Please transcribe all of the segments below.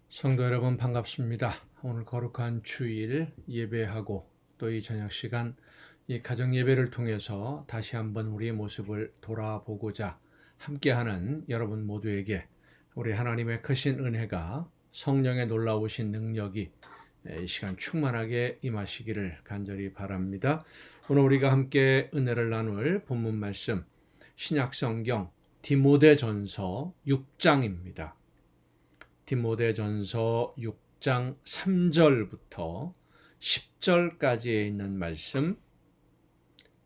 성도 여러분 반갑습니다. 오늘 거룩한 주일 예배하고 또 이 저녁 시간 이 가정 예배를 통해서 다시 한번 우리의 모습을 돌아보고자 함께하는 여러분 모두에게 우리 하나님의 크신 은혜가 성령의 놀라우신 능력이 이 시간 충만하게 임하시기를 간절히 바랍니다. 오늘 우리가 함께 은혜를 나눌 본문 말씀 신약성경 디모데전서 6장입니다. 디모데전서 6장 3절부터 10절까지에 있는 말씀,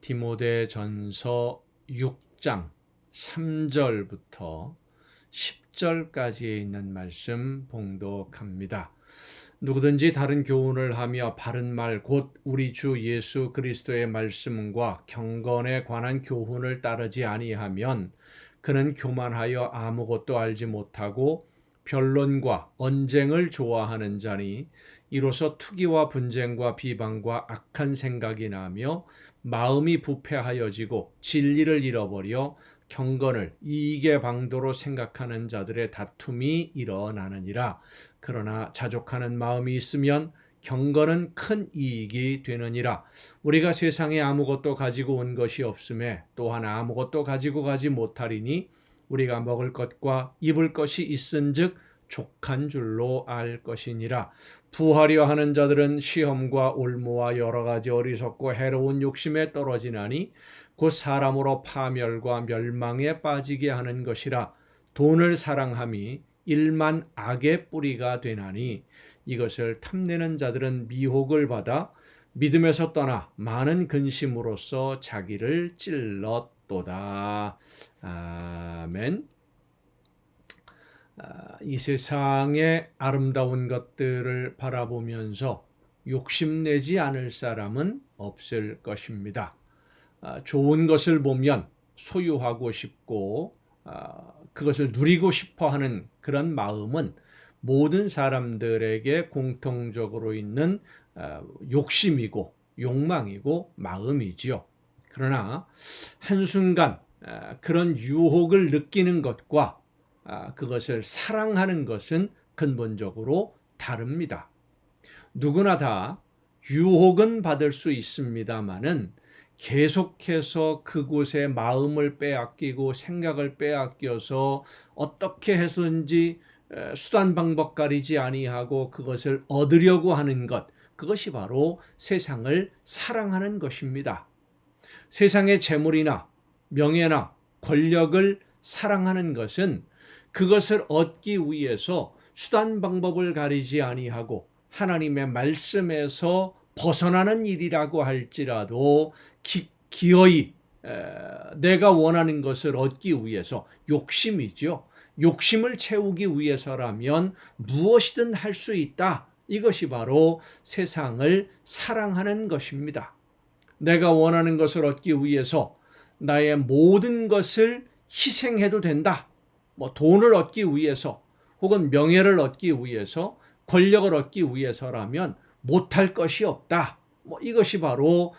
디모데전서 6장 3절부터 10절까지에 있는 말씀 봉독합니다. 누구든지 다른 교훈을 하며 바른 말 곧 우리 주 예수 그리스도의 말씀과 경건에 관한 교훈을 따르지 아니하면 그는 교만하여 아무것도 알지 못하고 변론과 언쟁을 좋아하는 자니 이로써 투기와 분쟁과 비방과 악한 생각이 나며 마음이 부패하여지고 진리를 잃어버려 경건을 이익의 방도로 생각하는 자들의 다툼이 일어나느니라. 그러나 자족하는 마음이 있으면 경건은 큰 이익이 되느니라. 우리가 세상에 아무것도 가지고 온 것이 없음에 또한 아무것도 가지고 가지 못하리니 우리가 먹을 것과 입을 것이 있은즉 족한 줄로 알 것이니라. 부하려 하는 자들은 시험과 올무와 여러 가지 어리석고 해로운 욕심에 떨어지나니 곧 사람으로 파멸과 멸망에 빠지게 하는 것이라. 돈을 사랑함이 일만 악의 뿌리가 되나니 이것을 탐내는 자들은 미혹을 받아 믿음에서 떠나 많은 근심으로써 자기를 찔렀도다. 아멘. 이 세상의 아름다운 것들을 바라보면서 욕심내지 않을 사람은 없을 것입니다. 좋은 것을 보면 소유하고 싶고 그것을 누리고 싶어 하는 그런 마음은 모든 사람들에게 공통적으로 있는 욕심이고 욕망이고 마음이지요. 그러나 한순간 그런 유혹을 느끼는 것과 그것을 사랑하는 것은 근본적으로 다릅니다. 누구나 다 유혹은 받을 수 있습니다만은 계속해서 그곳에 마음을 빼앗기고 생각을 빼앗겨서 어떻게 해서든지 수단 방법 가리지 아니하고 그것을 얻으려고 하는 것, 그것이 바로 세상을 사랑하는 것입니다. 세상의 재물이나 명예나 권력을 사랑하는 것은 그것을 얻기 위해서 수단 방법을 가리지 아니하고 하나님의 말씀에서 벗어나는 일이라고 할지라도 기어이 내가 원하는 것을 얻기 위해서 욕심이죠. 욕심을 채우기 위해서라면 무엇이든 할 수 있다. 이것이 바로 세상을 사랑하는 것입니다. 내가 원하는 것을 얻기 위해서 나의 모든 것을 희생해도 된다. 돈을 얻기 위해서 혹은 명예를 얻기 위해서 권력을 얻기 위해서라면 못할 것이 없다. 이것이 바로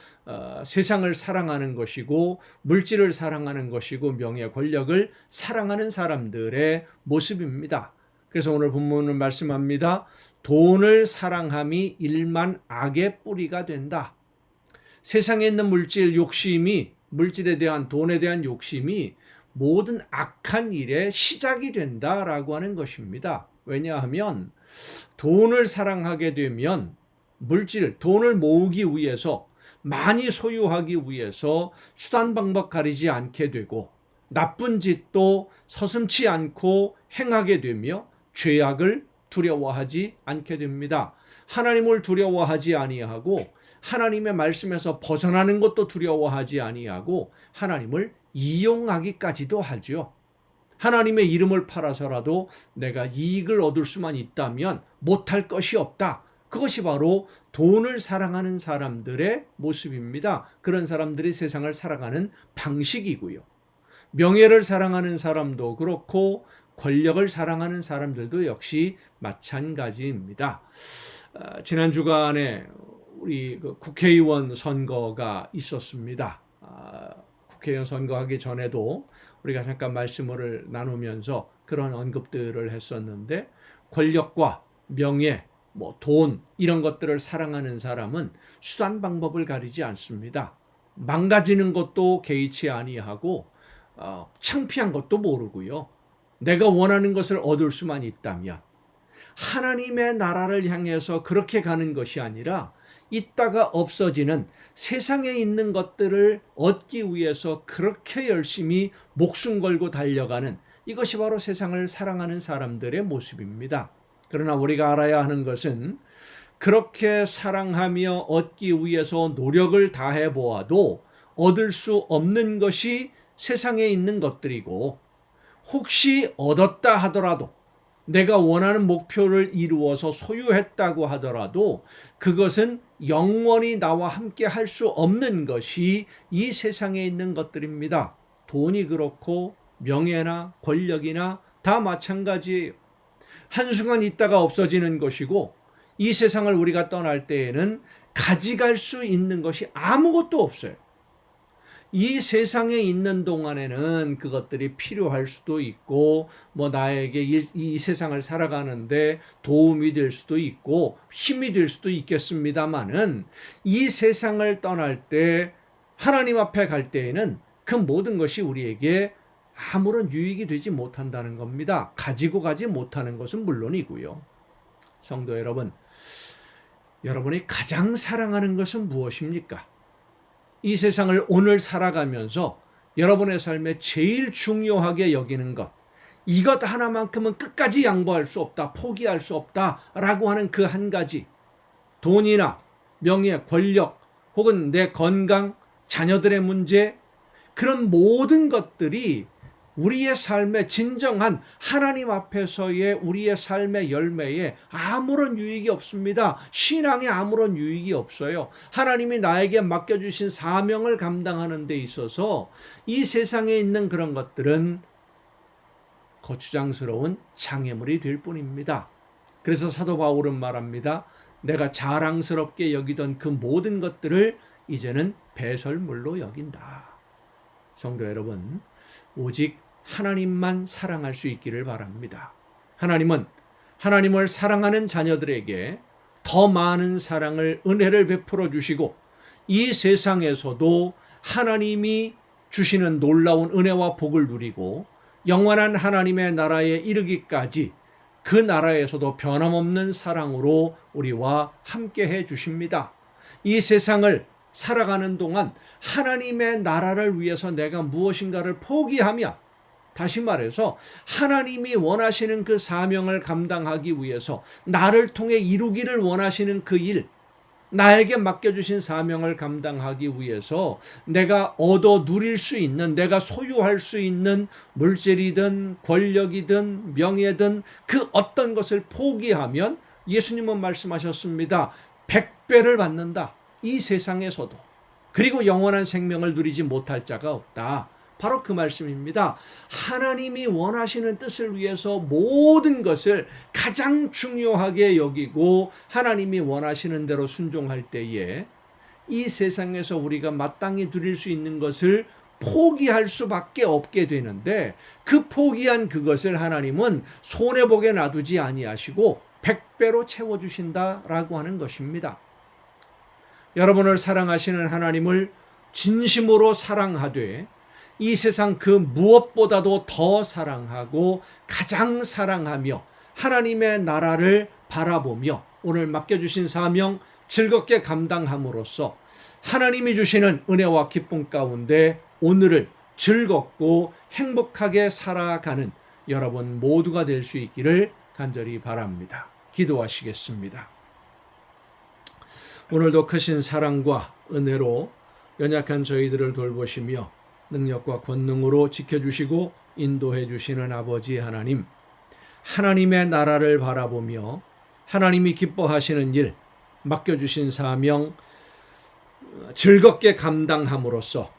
세상을 사랑하는 것이고 물질을 사랑하는 것이고 명예, 권력을 사랑하는 사람들의 모습입니다. 그래서 오늘 본문은 말씀합니다. 돈을 사랑함이 일만 악의 뿌리가 된다. 세상에 있는 물질에 대한 돈에 대한 욕심이 모든 악한 일의 시작이 된다라고 하는 것입니다. 왜냐하면 돈을 사랑하게 되면 돈을 모으기 위해서 많이 소유하기 위해서 수단 방법 가리지 않게 되고 나쁜 짓도 서슴지 않고 행하게 되며 죄악을 두려워하지 않게 됩니다. 하나님을 두려워하지 아니하고 하나님의 말씀에서 벗어나는 것도 두려워하지 아니하고 하나님을 이용하기까지도 하죠. 하나님의 이름을 팔아서라도 내가 이익을 얻을 수만 있다면 못할 것이 없다. 그것이 바로 돈을 사랑하는 사람들의 모습입니다. 그런 사람들이 세상을 살아가는 방식이고요. 명예를 사랑하는 사람도 그렇고 권력을 사랑하는 사람들도 역시 마찬가지입니다. 지난 주간에 우리 국회의원 선거가 있었습니다. 국회의원 선거하기 전에도 우리가 잠깐 말씀을 나누면서 그런 언급들을 했었는데 권력과 명예, 돈 이런 것들을 사랑하는 사람은 수단 방법을 가리지 않습니다. 망가지는 것도 개의치 아니하고 창피한 것도 모르고요. 내가 원하는 것을 얻을 수만 있다면 하나님의 나라를 향해서 그렇게 가는 것이 아니라 있다가 없어지는 세상에 있는 것들을 얻기 위해서 그렇게 열심히 목숨 걸고 달려가는, 이것이 바로 세상을 사랑하는 사람들의 모습입니다. 그러나 우리가 알아야 하는 것은 그렇게 사랑하며 얻기 위해서 노력을 다해 보아도 얻을 수 없는 것이 세상에 있는 것들이고, 혹시 얻었다 하더라도 내가 원하는 목표를 이루어서 소유했다고 하더라도 그것은 영원히 나와 함께 할 수 없는 것이 이 세상에 있는 것들입니다. 돈이 그렇고 명예나 권력이나 다 마찬가지예요. 한순간 있다가 없어지는 것이고, 이 세상을 우리가 떠날 때에는 가져갈 수 있는 것이 아무것도 없어요. 이 세상에 있는 동안에는 그것들이 필요할 수도 있고, 나에게 이 세상을 살아가는데 도움이 될 수도 있고 힘이 될 수도 있겠습니다만은, 이 세상을 떠날 때 하나님 앞에 갈 때에는 그 모든 것이 우리에게 아무런 유익이 되지 못한다는 겁니다. 가지고 가지 못하는 것은 물론이고요. 성도 여러분, 여러분이 가장 사랑하는 것은 무엇입니까? 이 세상을 오늘 살아가면서 여러분의 삶에 제일 중요하게 여기는 것, 이것 하나만큼은 끝까지 양보할 수 없다, 포기할 수 없다라고 하는 그 한 가지, 돈이나 명예, 권력, 혹은 내 건강, 자녀들의 문제, 그런 모든 것들이 우리의 삶의 진정한 하나님 앞에서의 우리의 삶의 열매에 아무런 유익이 없습니다. 신앙에 아무런 유익이 없어요. 하나님이 나에게 맡겨주신 사명을 감당하는 데 있어서 이 세상에 있는 그런 것들은 거추장스러운 장애물이 될 뿐입니다. 그래서 사도 바울은 말합니다. 내가 자랑스럽게 여기던 그 모든 것들을 이제는 배설물로 여긴다. 성도 여러분, 오직 하나님만 사랑할 수 있기를 바랍니다. 하나님은 하나님을 사랑하는 자녀들에게 더 많은 사랑을, 은혜를 베풀어 주시고, 이 세상에서도 하나님이 주시는 놀라운 은혜와 복을 누리고 영원한 하나님의 나라에 이르기까지 그 나라에서도 변함없는 사랑으로 우리와 함께 해 주십니다. 이 세상을 살아가는 동안 하나님의 나라를 위해서 내가 무엇인가를 포기하며, 다시 말해서 하나님이 원하시는 그 사명을 감당하기 위해서 나를 통해 이루기를 원하시는 그 일, 나에게 맡겨주신 사명을 감당하기 위해서 내가 얻어 누릴 수 있는, 내가 소유할 수 있는 물질이든 권력이든 명예든 그 어떤 것을 포기하면 예수님은 말씀하셨습니다. 100배를 받는다. 이 세상에서도. 그리고 영원한 생명을 누리지 못할 자가 없다. 바로 그 말씀입니다. 하나님이 원하시는 뜻을 위해서 모든 것을 가장 중요하게 여기고 하나님이 원하시는 대로 순종할 때에 이 세상에서 우리가 마땅히 누릴 수 있는 것을 포기할 수밖에 없게 되는데, 그 포기한 그것을 하나님은 손해보게 놔두지 아니하시고 100배로 채워주신다라고 하는 것입니다. 여러분을 사랑하시는 하나님을 진심으로 사랑하되 이 세상 그 무엇보다도 더 사랑하고 가장 사랑하며 하나님의 나라를 바라보며 오늘 맡겨주신 사명 즐겁게 감당함으로써 하나님이 주시는 은혜와 기쁨 가운데 오늘을 즐겁고 행복하게 살아가는 여러분 모두가 될 수 있기를 간절히 바랍니다. 기도하시겠습니다. 오늘도 크신 사랑과 은혜로 연약한 저희들을 돌보시며 능력과 권능으로 지켜주시고 인도해 주시는 아버지 하나님, 하나님의 나라를 바라보며 하나님이 기뻐하시는 일, 맡겨주신 사명 즐겁게 감당함으로써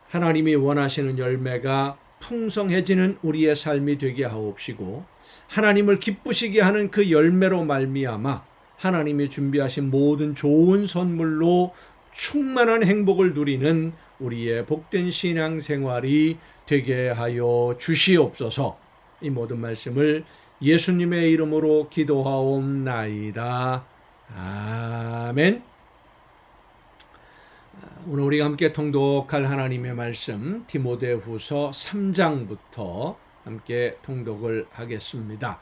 하나님이 원하시는 열매가 풍성해지는 우리의 삶이 되게 하옵시고, 하나님을 기쁘시게 하는 그 열매로 말미암아 하나님이 준비하신 모든 좋은 선물로 충만한 행복을 누리는 우리의 복된 신앙생활이 되게 하여 주시옵소서. 이 모든 말씀을 예수님의 이름으로 기도하옵나이다. 아멘. 오늘 우리가 함께 통독할 하나님의 말씀 디모데후서 3장부터 함께 통독을 하겠습니다.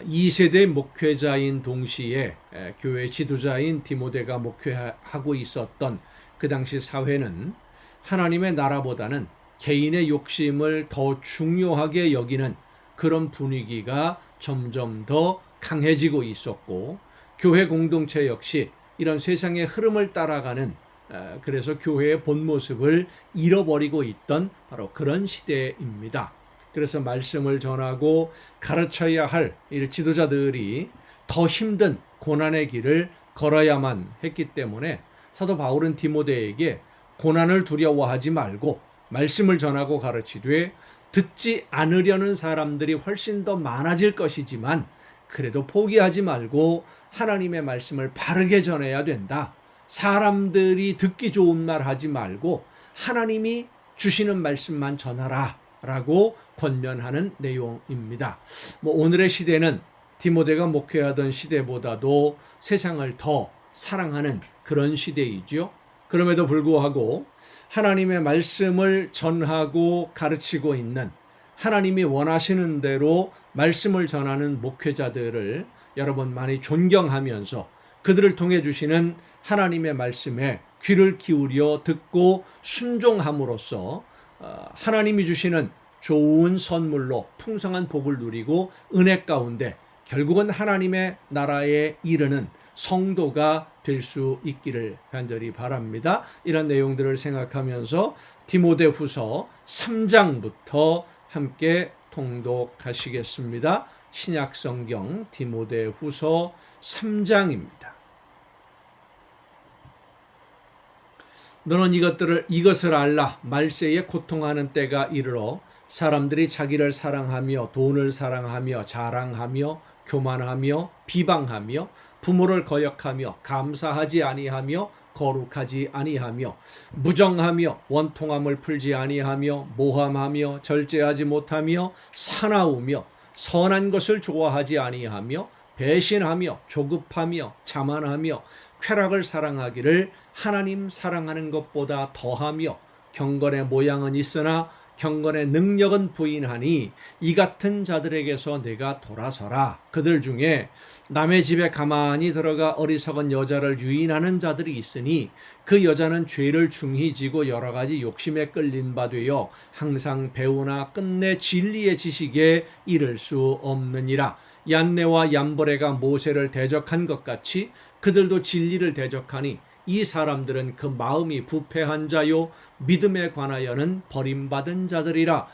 2세대 목회자인 동시에 교회 지도자인 디모데가 목회하고 있었던 그 당시 사회는 하나님의 나라보다는 개인의 욕심을 더 중요하게 여기는 그런 분위기가 점점 더 강해지고 있었고, 교회 공동체 역시 이런 세상의 흐름을 따라가는, 그래서 교회의 본 모습을 잃어버리고 있던 바로 그런 시대입니다. 그래서 말씀을 전하고 가르쳐야 할 지도자들이 더 힘든 고난의 길을 걸어야만 했기 때문에 사도 바울은 디모데에게 고난을 두려워하지 말고 말씀을 전하고 가르치되, 듣지 않으려는 사람들이 훨씬 더 많아질 것이지만 그래도 포기하지 말고 하나님의 말씀을 바르게 전해야 된다. 사람들이 듣기 좋은 말 하지 말고 하나님이 주시는 말씀만 전하라 라고 권면하는 내용입니다. 오늘의 시대는 디모데가 목회하던 시대보다도 세상을 더 사랑하는 그런 시대이죠. 그럼에도 불구하고 하나님의 말씀을 전하고 가르치고 있는, 하나님이 원하시는 대로 말씀을 전하는 목회자들을 여러분 많이 존경하면서 그들을 통해 주시는 하나님의 말씀에 귀를 기울여 듣고 순종함으로써 하나님이 주시는 좋은 선물로 풍성한 복을 누리고 은혜 가운데 결국은 하나님의 나라에 이르는 성도가 될 수 있기를 간절히 바랍니다. 이런 내용들을 생각하면서 디모데후서 3장부터 함께 통독하시겠습니다. 신약성경 디모데후서 3장입니다. 너는 이것을 알라. 말세에 고통하는 때가 이르러 사람들이 자기를 사랑하며 돈을 사랑하며 자랑하며 교만하며 비방하며 부모를 거역하며 감사하지 아니하며 거룩하지 아니하며 무정하며 원통함을 풀지 아니하며 모함하며 절제하지 못하며 사나우며 선한 것을 좋아하지 아니하며 배신하며 조급하며 자만하며 쾌락을 사랑하기를 하나님 사랑하는 것보다 더하며 경건의 모양은 있으나 경건의 능력은 부인하니 이 같은 자들에게서 내가 돌아서라. 그들 중에 남의 집에 가만히 들어가 어리석은 여자를 유인하는 자들이 있으니 그 여자는 죄를 중히 지고 여러 가지 욕심에 끌린 바 되어 항상 배우나 끝내 진리의 지식에 이를 수 없느니라. 얀네와 얀보레가 모세를 대적한 것 같이 그들도 진리를 대적하니 이 사람들은 그 마음이 부패한 자요 믿음에 관하여는 버림받은 자들이라.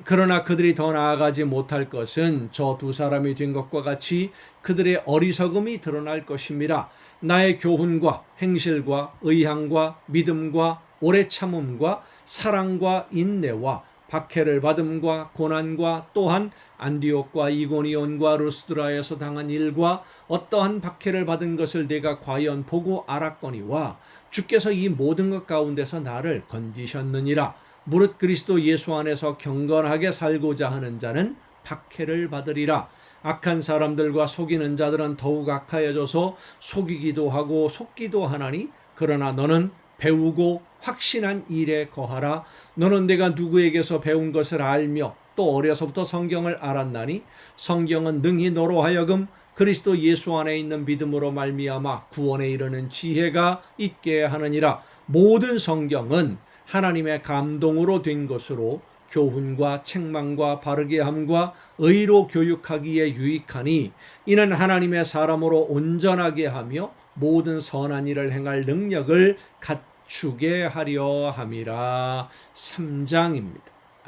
그러나 그들이 더 나아가지 못할 것은 저 두 사람이 된 것과 같이 그들의 어리석음이 드러날 것임이라. 나의 교훈과 행실과 의향과 믿음과 오래 참음과 사랑과 인내와 박해를 받음과 고난과 또한 안디옥과 이고니온과 루스드라에서 당한 일과 어떠한 박해를 받은 것을 내가 과연 보고 알았거니와 주께서 이 모든 것 가운데서 나를 건지셨느니라. 무릇 그리스도 예수 안에서 경건하게 살고자 하는 자는 박해를 받으리라. 악한 사람들과 속이는 자들은 더욱 악하여져서 속이기도 하고 속기도 하나니 그러나 너는 배우고 확신한 일에 거하라. 너는 내가 누구에게서 배운 것을 알며 또 어려서부터 성경을 알았나니 성경은 능히 너로 하여금 그리스도 예수 안에 있는 믿음으로 말미암아 구원에 이르는 지혜가 있게 하느니라. 모든 성경은 하나님의 감동으로 된 것으로 교훈과 책망과 바르게 함과 의로 교육하기에 유익하니 이는 하나님의 사람으로 온전하게 하며 모든 선한 일을 행할 능력을 갖추게 하려 함이라.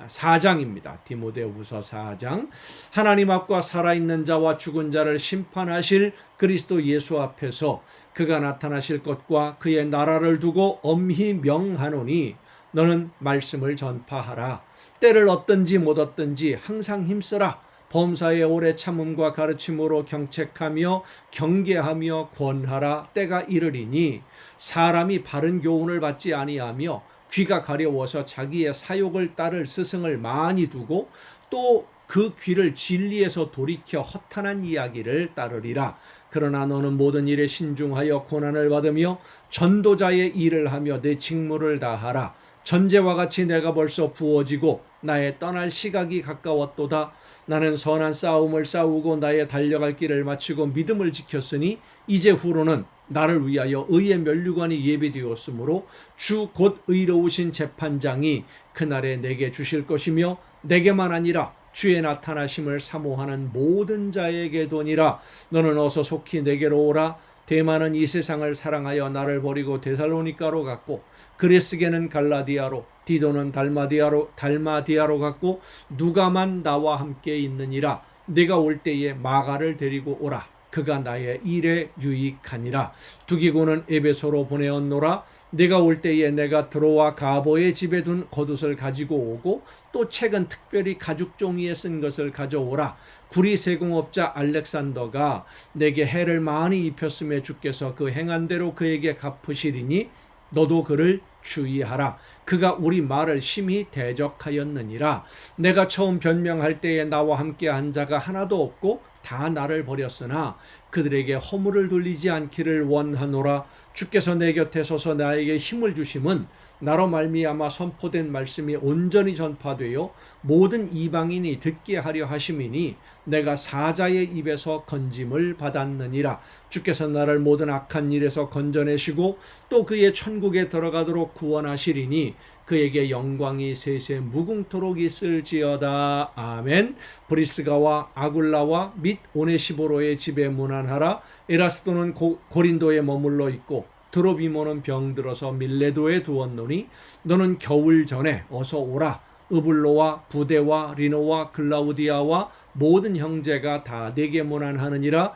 4장입니다. 디모데후서 4장. 하나님 앞과 살아있는 자와 죽은 자를 심판하실 그리스도 예수 앞에서 그가 나타나실 것과 그의 나라를 두고 엄히 명하노니 너는 말씀을 전파하라. 때를 얻든지 못 얻든지 항상 힘쓰라. 범사의 오래 참음과 가르침으로 경책하며 경계하며 권하라. 때가 이르리니 사람이 바른 교훈을 받지 아니하며 귀가 가려워서 자기의 사욕을 따를 스승을 많이 두고 또 그 귀를 진리에서 돌이켜 허탄한 이야기를 따르리라. 그러나 너는 모든 일에 신중하여 고난을 받으며 전도자의 일을 하며 내 직무를 다하라. 전제와 같이 내가 벌써 부어지고 나의 떠날 시각이 가까웠도다. 나는 선한 싸움을 싸우고 나의 달려갈 길을 마치고 믿음을 지켰으니 이제 후로는 나를 위하여 의의 면류관이 예비되었으므로 주 곧 의로우신 재판장이 그날에 내게 주실 것이며 내게만 아니라 주의 나타나심을 사모하는 모든 자에게도니라. 너는 어서 속히 내게로 오라. 대만은 이 세상을 사랑하여 나를 버리고 데살로니가로 갔고 그레스게는 갈라디아로 디도는 달마디아로 갔고 누가만 나와 함께 있느니라. 네가 올 때에 마가를 데리고 오라. 그가 나의 일에 유익하니라. 두기고는 에베소로 보내었노라. 네가 올 때에 내가 드로와 가보의 집에 둔 겉옷을 가지고 오고 또 책은 특별히 가죽 종이에 쓴 것을 가져오라. 구리 세공업자 알렉산더가 내게 해를 많이 입혔음에 주께서 그 행한 대로 그에게 갚으시리니 너도 그를 주의하라. 그가 우리 말을 심히 대적하였느니라. 내가 처음 변명할 때에 나와 함께 한 자가 하나도 없고 다 나를 버렸으나 그들에게 허물을 돌리지 않기를 원하노라. 주께서 내 곁에 서서 나에게 힘을 주심은 나로 말미암아 선포된 말씀이 온전히 전파되어 모든 이방인이 듣게 하려 하심이니 내가 사자의 입에서 건짐을 받았느니라. 주께서 나를 모든 악한 일에서 건져내시고 또 그의 천국에 들어가도록 구원하시리니 그에게 영광이 세세 무궁토록 있을지어다. 아멘. 브리스가와 아굴라와 및 오네시보로의 집에 문안하라. 에라스도는 고린도에 머물러 있고 드로비모는 병들어서 밀레도에 두었노니 너는 겨울 전에 어서 오라. 으블로와 부데와 리노와 글라우디아와 모든 형제가 다 내게 문안하느니라.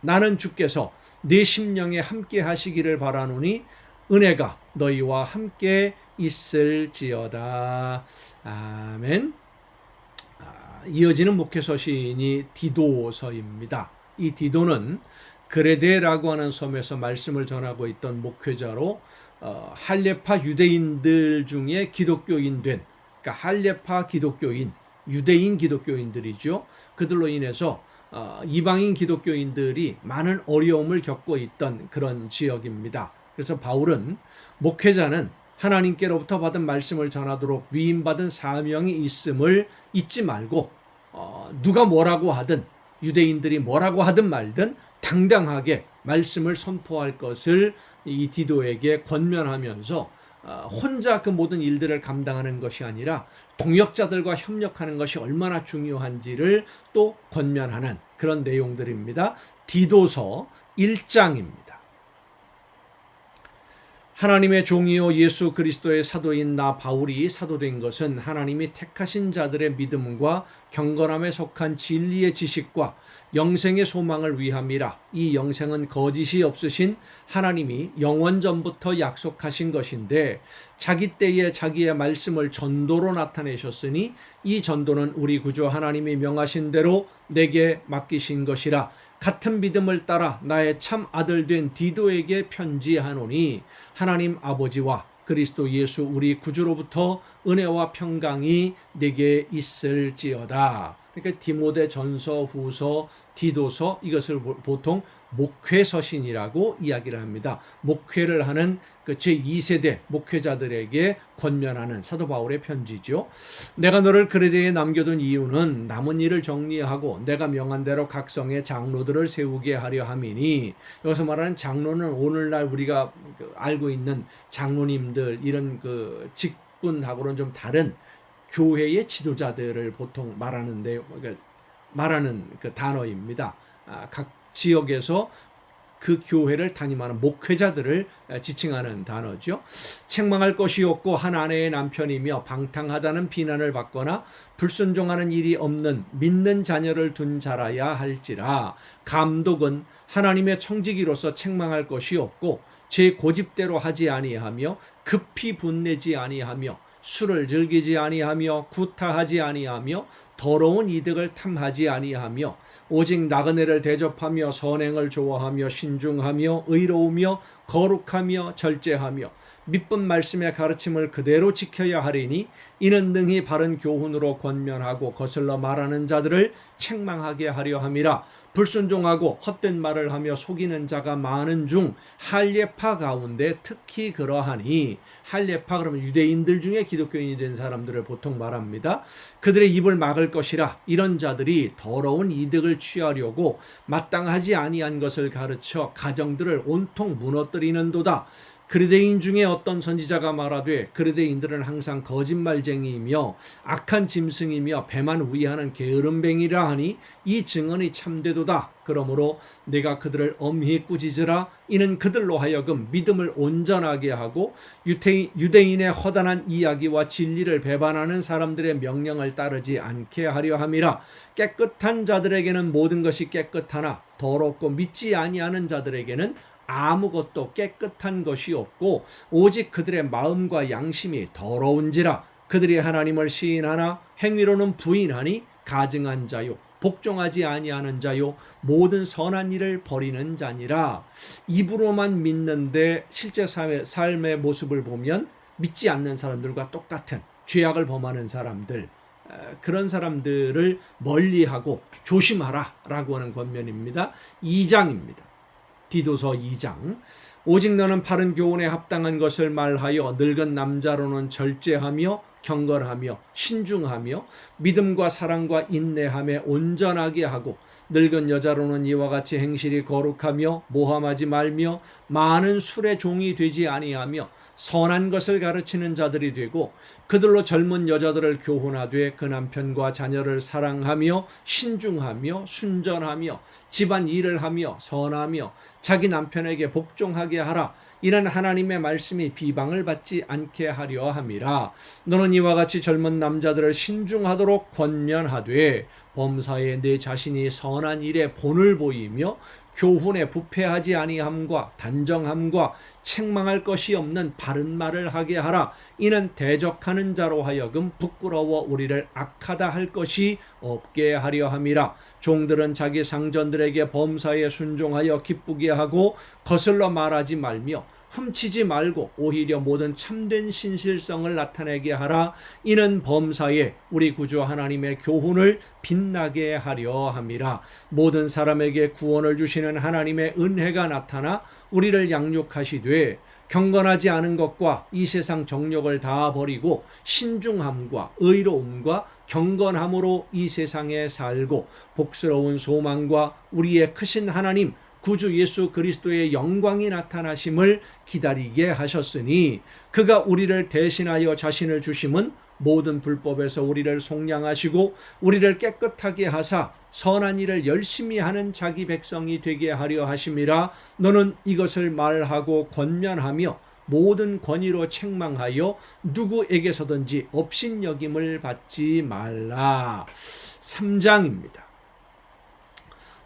나는 주께서 네 심령에 함께 하시기를 바라노니 은혜가 너희와 함께 있을지어다. 아멘. 이어지는 목회서신이 디도서입니다. 이 디도는 그레데라고 하는 섬에서 말씀을 전하고 있던 목회자로 할례파 유대인들 중에 기독교인 된, 그러니까 할례파 기독교인, 유대인 기독교인들이죠. 그들로 인해서 이방인 기독교인들이 많은 어려움을 겪고 있던 그런 지역입니다. 그래서 바울은 목회자는 하나님께로부터 받은 말씀을 전하도록 위임받은 사명이 있음을 잊지 말고 누가 뭐라고 하든 유대인들이 뭐라고 하든 말든 당당하게 말씀을 선포할 것을 이 디도에게 권면하면서 혼자 그 모든 일들을 감당하는 것이 아니라 동역자들과 협력하는 것이 얼마나 중요한지를 또 권면하는 그런 내용들입니다. 디도서 1장입니다. 하나님의 종이요 예수 그리스도의 사도인 나 바울이 사도된 것은 하나님이 택하신 자들의 믿음과 경건함에 속한 진리의 지식과 영생의 소망을 위함이라. 이 영생은 거짓이 없으신 하나님이 영원 전부터 약속하신 것인데 자기 때에 자기의 말씀을 전도로 나타내셨으니 이 전도는 우리 구주 하나님이 명하신 대로 내게 맡기신 것이라. 같은 믿음을 따라 나의 참 아들 된 디도에게 편지하노니 하나님 아버지와 그리스도 예수 우리 구주로부터 은혜와 평강이 내게 있을지어다. 그러니까 디모데 전서, 후서, 디도서 이것을 보통 목회서신이라고 이야기를 합니다. 목회를 하는 그 제2세대 목회자들에게 권면하는 사도 바울의 편지죠. 내가 너를 그레데에 남겨둔 이유는 남은 일을 정리하고 내가 명한 대로 각 성에 장로들을 세우게 하려 함이니, 여기서 말하는 장로는 오늘날 우리가 알고 있는 장로님들 이런 그 직분하고는 좀 다른 교회의 지도자들을 보통 말하는 그 단어입니다. 각 지역에서 그 교회를 담임하는 목회자들을 지칭하는 단어죠. 책망할 것이 없고 한 아내의 남편이며 방탕하다는 비난을 받거나 불순종하는 일이 없는 믿는 자녀를 둔 자라야 할지라. 감독은 하나님의 청지기로서 책망할 것이 없고 제 고집대로 하지 아니하며 급히 분내지 아니하며 술을 즐기지 아니하며 구타하지 아니하며 더러운 이득을 탐하지 아니하며 오직 나그네를 대접하며 선행을 좋아하며 신중하며 의로우며 거룩하며 절제하며 믿본 말씀의 가르침을 그대로 지켜야 하리니 이는 능히 바른 교훈으로 권면하고 거슬러 말하는 자들을 책망하게 하려 함이라. 불순종하고 헛된 말을 하며 속이는 자가 많은 중 할례파 가운데 특히 그러하니, 할례파 그러면 유대인들 중에 기독교인이 된 사람들을 보통 말합니다. 그들의 입을 막을 것이라. 이런 자들이 더러운 이득을 취하려고 마땅하지 아니한 것을 가르쳐 가정들을 온통 무너뜨리는도다. 그리대인 중에 어떤 선지자가 말하되 그리대인들은 항상 거짓말쟁이이며 악한 짐승이며 배만 위하는 게으름뱅이라 하니 이 증언이 참되도다. 그러므로 내가 그들을 엄히 꾸짖으라. 이는 그들로 하여금 믿음을 온전하게 하고 유대인의 허단한 이야기와 진리를 배반하는 사람들의 명령을 따르지 않게 하려 함이라. 깨끗한 자들에게는 모든 것이 깨끗하나 더럽고 믿지 아니하는 자들에게는 아무것도 깨끗한 것이 없고 오직 그들의 마음과 양심이 더러운지라. 그들이 하나님을 시인하나 행위로는 부인하니 가증한 자요 복종하지 아니하는 자요 모든 선한 일을 버리는 자니라. 입으로만 믿는데 실제 삶의 모습을 보면 믿지 않는 사람들과 똑같은 죄악을 범하는 사람들, 그런 사람들을 멀리하고 조심하라 라고 하는 권면입니다. 2장입니다. 디도서 2장. 오직 너는 바른 교훈에 합당한 것을 말하여 늙은 남자로는 절제하며 경건하며 신중하며 믿음과 사랑과 인내함에 온전하게 하고 늙은 여자로는 이와 같이 행실이 거룩하며 모함하지 말며 많은 술의 종이 되지 아니하며 선한 것을 가르치는 자들이 되고 그들로 젊은 여자들을 교훈하되 그 남편과 자녀를 사랑하며 신중하며 순전하며 집안 일을 하며 선하며 자기 남편에게 복종하게 하라. 이는 하나님의 말씀이 비방을 받지 않게 하려 함이라. 너는 이와 같이 젊은 남자들을 신중하도록 권면하되 범사에 내 자신이 선한 일에 본을 보이며 교훈에 부패하지 아니함과 단정함과 책망할 것이 없는 바른 말을 하게 하라. 이는 대적하는 자로 하여금 부끄러워 우리를 악하다 할 것이 없게 하려 함이라. 종들은 자기 상전들에게 범사에 순종하여 기쁘게 하고 거슬러 말하지 말며 훔치지 말고 오히려 모든 참된 신실성을 나타내게 하라. 이는 범사에 우리 구주 하나님의 교훈을 빛나게 하려 함이라. 모든 사람에게 구원을 주시는 하나님의 은혜가 나타나 우리를 양육하시되 경건하지 않은 것과 이 세상 정욕을 다 버리고 신중함과 의로움과 경건함으로 이 세상에 살고 복스러운 소망과 우리의 크신 하나님 구주 예수 그리스도의 영광이 나타나심을 기다리게 하셨으니 그가 우리를 대신하여 자신을 주심은 모든 불법에서 우리를 속량하시고 우리를 깨끗하게 하사 선한 일을 열심히 하는 자기 백성이 되게 하려 하심이라. 너는 이것을 말하고 권면하며 모든 권위로 책망하여 누구에게서든지 업신여김을 받지 말라. 3장입니다.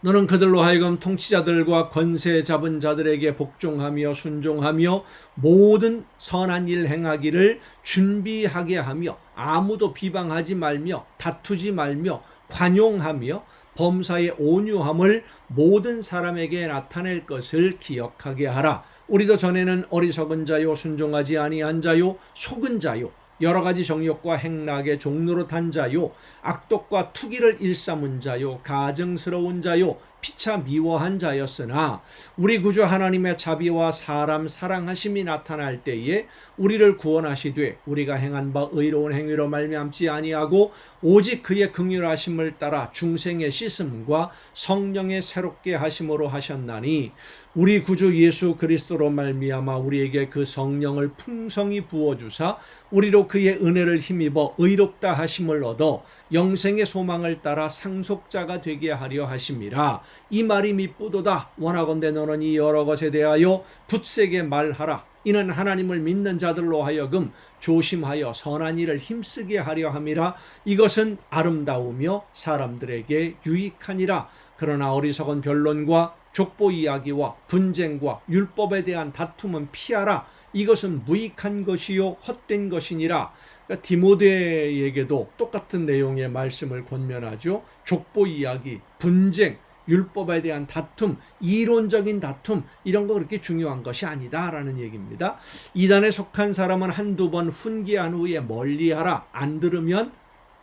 너는 그들로 하여금 통치자들과 권세 잡은 자들에게 복종하며 순종하며 모든 선한 일 행하기를 준비하게 하며 아무도 비방하지 말며 다투지 말며 관용하며 범사의 온유함을 모든 사람에게 나타낼 것을 기억하게 하라. 우리도 전에는 어리석은 자요 순종하지 아니한 자요 속은 자요 여러 가지 정욕과 행락의 종노릇한 자요 악독과 투기를 일삼은 자요 가증스러운 자요 피차 미워한 자였으나 우리 구주 하나님의 자비와 사람 사랑하심이 나타날 때에 우리를 구원하시되 우리가 행한 바 의로운 행위로 말미암지 아니하고 오직 그의 긍휼하심을 따라 중생의 씻음과 성령의 새롭게 하심으로 하셨나니 우리 구주 예수 그리스도로 말미암아 우리에게 그 성령을 풍성히 부어주사 우리로 그의 은혜를 힘입어 의롭다 하심을 얻어 영생의 소망을 따라 상속자가 되게 하려 하심이라. 이 말이 미쁘도다. 원하건대 너는 이 여러 것에 대하여 굳세게 말하라. 이는 하나님을 믿는 자들로 하여금 조심하여 선한 일을 힘쓰게 하려 함이라. 이것은 아름다우며 사람들에게 유익하니라. 그러나 어리석은 변론과 족보 이야기와 분쟁과 율법에 대한 다툼은 피하라. 이것은 무익한 것이요 헛된 것이니라. 그러니까 디모데에게도 똑같은 내용의 말씀을 권면하죠. 족보 이야기, 분쟁, 율법에 대한 다툼, 이론적인 다툼 이런 거 그렇게 중요한 것이 아니다라는 얘기입니다. 이단에 속한 사람은 한두 번 훈계한 후에 멀리하라. 안 들으면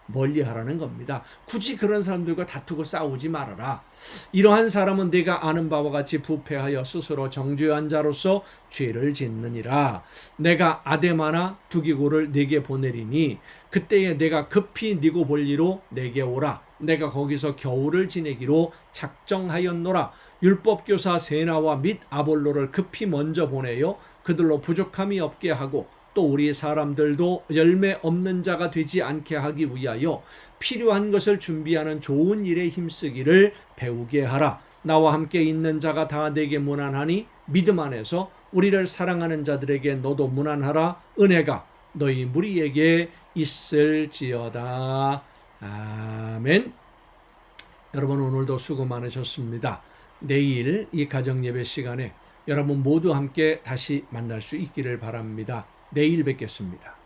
멀리하라는 겁니다. 굳이 그런 사람들과 다투고 싸우지 말아라. 이러한 사람은 내가 아는 바와 같이 부패하여 스스로 정죄한 자로서 죄를 짓느니라. 내가 아데마나 두기고를 네게 보내리니 그때에 내가 급히 니고볼리로 내게 오라. 내가 거기서 겨울을 지내기로 작정하였노라. 율법교사 세나와 및 아볼로를 급히 먼저 보내요. 그들로 부족함이 없게 하고 또 우리 사람들도 열매 없는 자가 되지 않게 하기 위하여 필요한 것을 준비하는 좋은 일에 힘쓰기를 배우게 하라. 나와 함께 있는 자가 다 내게 무난하니 믿음 안에서 우리를 사랑하는 자들에게 너도 무난하라. 은혜가 너희 무리에게 있을지어다. 아멘. 여러분 오늘도 수고 많으셨습니다. 내일 이 가정예배 시간에 여러분 모두 함께 다시 만날 수 있기를 바랍니다. 내일 뵙겠습니다.